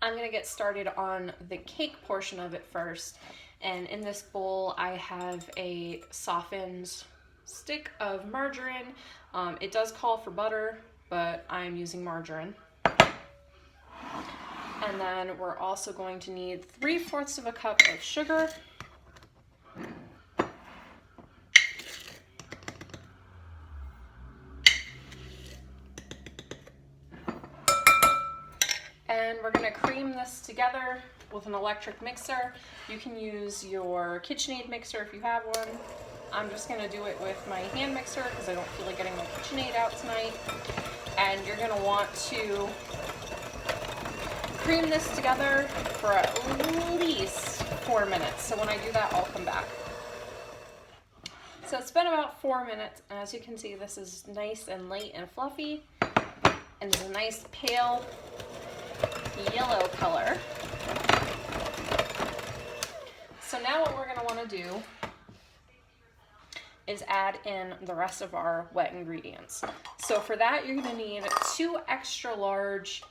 I'm gonna get started on the cake portion of it first. And in this bowl, I have a softened stick of margarine. It does call for butter, but I'm using margarine. And then we're also going to need 3/4 of a cup of sugar. And we're gonna cream this together with an electric mixer. You can use your KitchenAid mixer if you have one. I'm just gonna do it with my hand mixer because I don't feel like getting my KitchenAid out tonight. And you're gonna want to cream this together for at least 4 minutes. So when I do that, I'll come back. So it's been about 4 minutes, and as you can see, this is nice and light and fluffy, and it's a nice pale yellow color. So now what we're going to want to do is add in the rest of our wet ingredients. So for that, you're going to need 2 extra large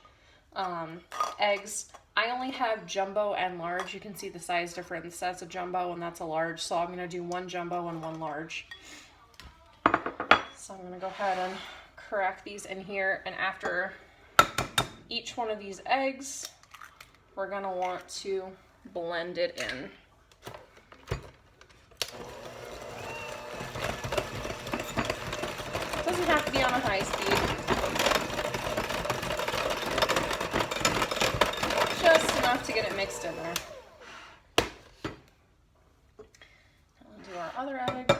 eggs. I only have jumbo and large. You can see the size difference. That's a jumbo and that's a large. So I'm going to do 1 jumbo and 1 large. So I'm going to go ahead and crack these in here. And after each one of these eggs, we're going to want to blend it in. It doesn't have to be on a high speed. Just enough to get it mixed in there. We'll do our other egg.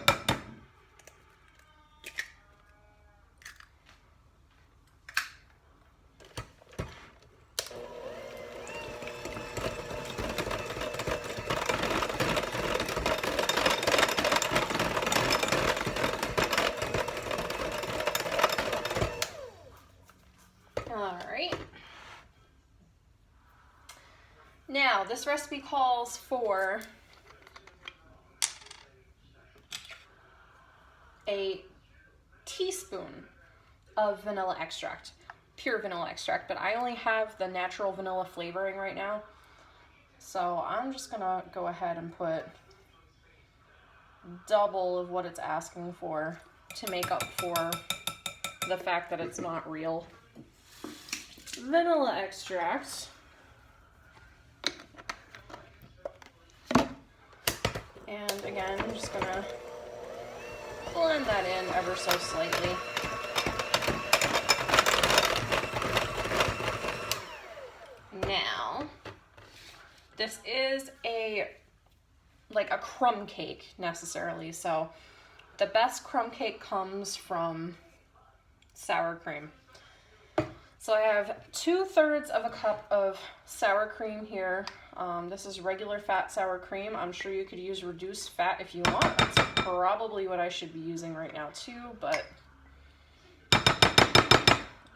Now, this recipe calls for a teaspoon of vanilla extract, pure vanilla extract, but I only have the natural vanilla flavoring right now. So I'm just gonna go ahead and put double of what it's asking for to make up for the fact that it's not real vanilla extract. And again, I'm just gonna blend that in ever so slightly. Now, this is like a crumb cake necessarily. So the best crumb cake comes from sour cream. So I have 2/3 of a cup of sour cream here. This is regular fat sour cream. I'm sure you could use reduced fat if you want. That's probably what I should be using right now too, but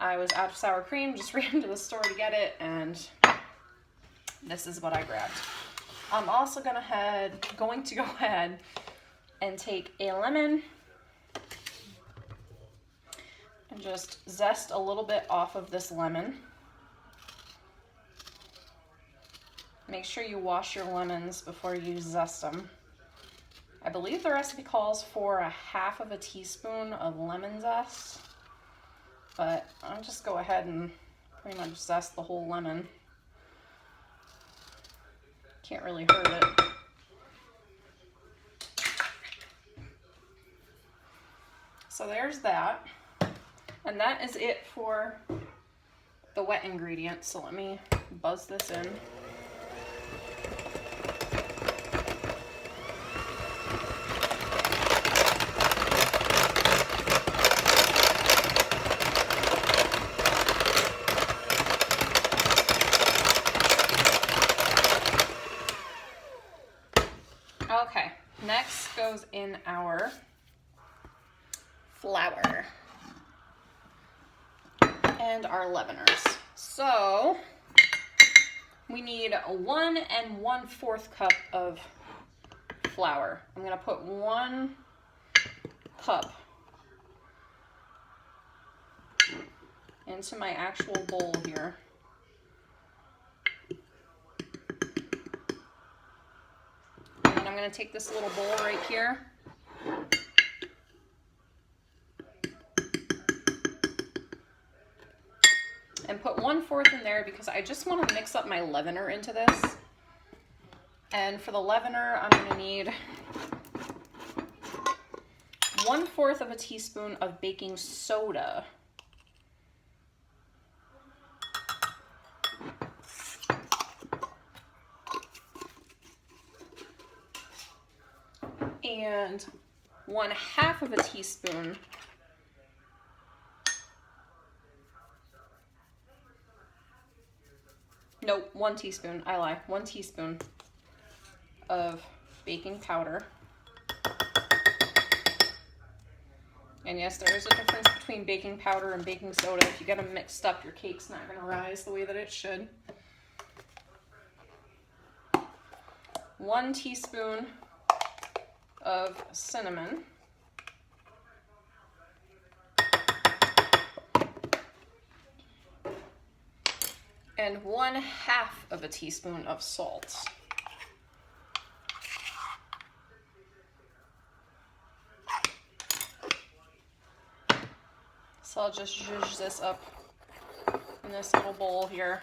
I was out of sour cream, just ran to the store to get it, and this is what I grabbed. I'm also going to go ahead and take a lemon and just zest a little bit off of this lemon. Make sure you wash your lemons before you zest them. I believe the recipe calls for 1/2 teaspoon of lemon zest, but I'll just go ahead and pretty much zest the whole lemon. Can't really hurt it. So there's that. And that is it for the wet ingredients. So let me buzz this in. Okay, next goes in our flour and our leaveners. So we need 1 1/4 cup of flour. I'm going to put 1 cup into my actual bowl here. going to take this little bowl right here. And put 1/4 in there because I just want to mix up my leavener into this. And for the leavener, I'm going to need 1/4 of a teaspoon of baking soda. And 1/2 of a teaspoon nope, 1 teaspoon, I lie, 1 teaspoon of baking powder. And yes, there is a difference between baking powder and baking soda. If you get them mixed up, your cake's not going to rise the way that it should. 1 teaspoon of cinnamon. And 1/2 of a teaspoon of salt. So I'll just zhuzh this up in this little bowl here.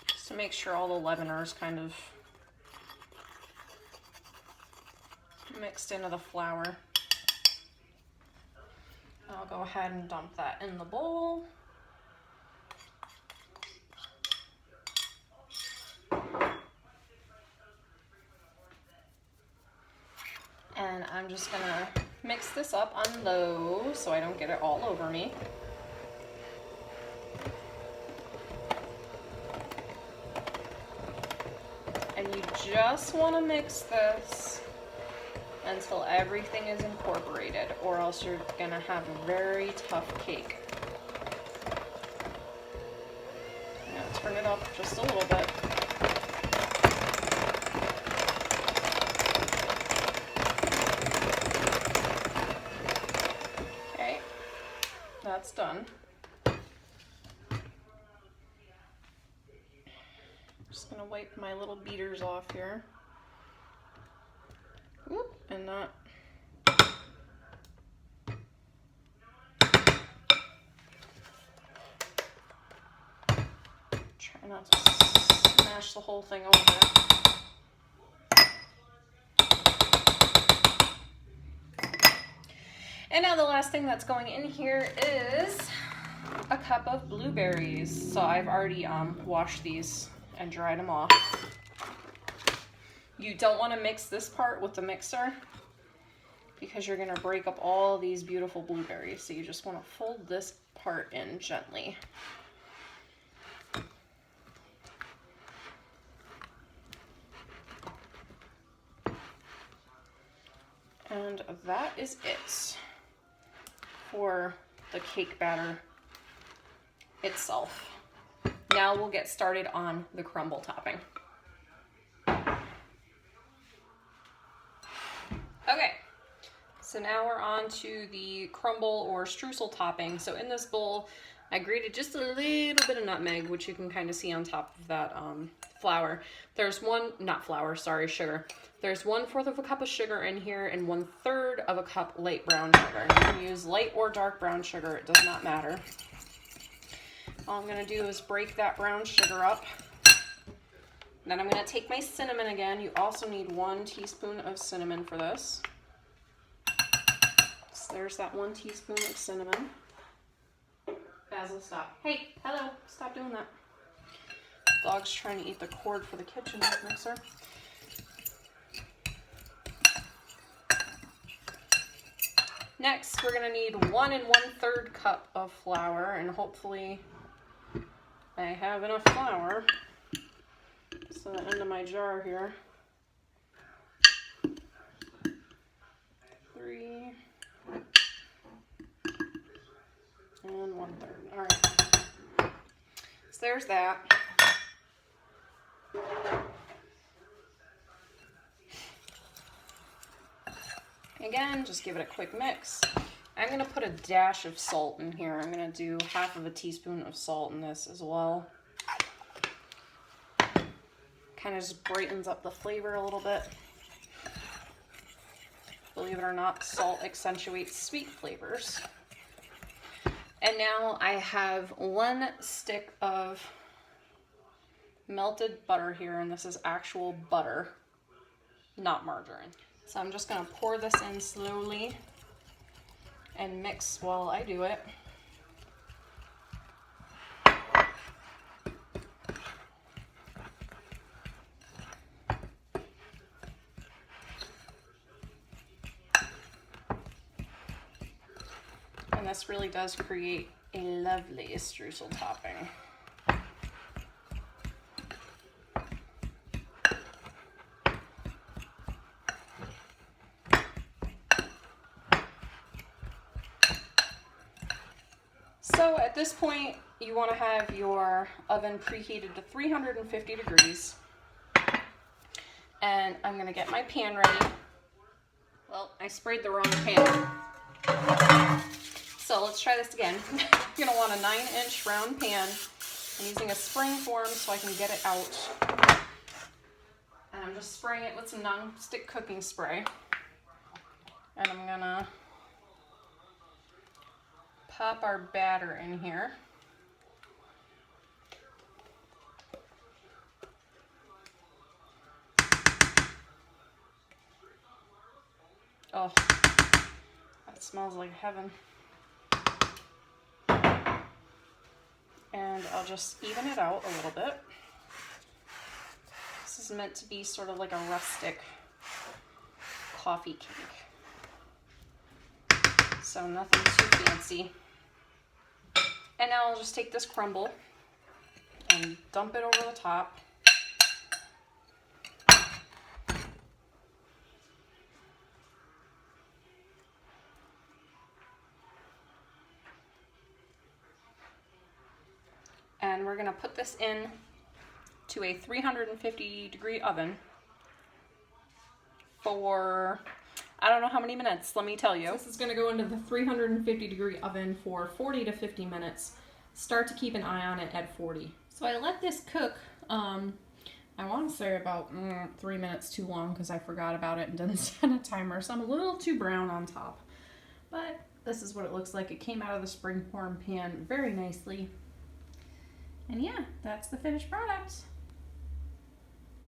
Just to make sure all the leavener is kind of mixed into the flour. I'll go ahead and dump that in the bowl. And I'm just gonna mix this up on low so I don't get it all over me. And you just want to mix this until everything is incorporated, or else you're gonna have a very tough cake. Now turn it up just a little bit. Okay, that's done. Just gonna wipe my little beaters off here. Oop, and not. Try not to smash the whole thing over. And now the last thing that's going in here is a cup of blueberries. So I've already washed these and dried them off. You don't want to mix this part with the mixer because you're going to break up all these beautiful blueberries. So you just want to fold this part in gently. And that is it for the cake batter itself. Now we'll get started on the crumble topping. Okay, so now we're on to the crumble or streusel topping. So in this bowl, I grated just a little bit of nutmeg, which you can kind of see on top of that flour. There's sugar. There's 1/4 of a cup of sugar in here and 1/3 of a cup light brown sugar. You can use light or dark brown sugar, it does not matter. All I'm gonna do is break that brown sugar up. Then I'm gonna take my cinnamon again. You also need 1 teaspoon of cinnamon for this. So there's that 1 teaspoon of cinnamon. Basil, stop. Hey, hello, stop doing that. Dog's trying to eat the cord for the kitchen mixer. Next, we're gonna need 1 1/3 cup of flour, and hopefully I have enough flour. So the end of my jar here. 3 and 1/3. All right. So there's that. Again, just give it a quick mix. I'm going to put a dash of salt in here. I'm going to do 1/2 of a teaspoon of salt in this as well. Kind of just brightens up the flavor a little bit. Believe it or not, salt accentuates sweet flavors. And now I have 1 stick of melted butter here, and this is actual butter, not margarine. So I'm just gonna pour this in slowly and mix while I do it. And this really does create a lovely streusel topping. So at this point, you want to have your oven preheated to 350 degrees. And I'm going to get my pan ready. Well, I sprayed the wrong pan. So let's try this again. You're going to want a 9-inch round pan. I'm using a spring form so I can get it out. And I'm just spraying it with some non-stick cooking spray. And I'm going to pop our batter in here. Oh, that smells like heaven. And I'll just even it out a little bit. This is meant to be sort of like a rustic coffee cake. So nothing too fancy. And now I'll just take this crumble and dump it over the top. And we're gonna put this in to a 350 degree oven for, I don't know how many minutes, let me tell you. This is gonna go into the 350 degree oven for 40 to 50 minutes. Start to keep an eye on it at 40. So I let this cook, I wanna say about 3 minutes too long because I forgot about it and didn't set a timer. So I'm a little too brown on top. But this is what it looks like. It came out of the springform pan very nicely. And yeah, that's the finished product.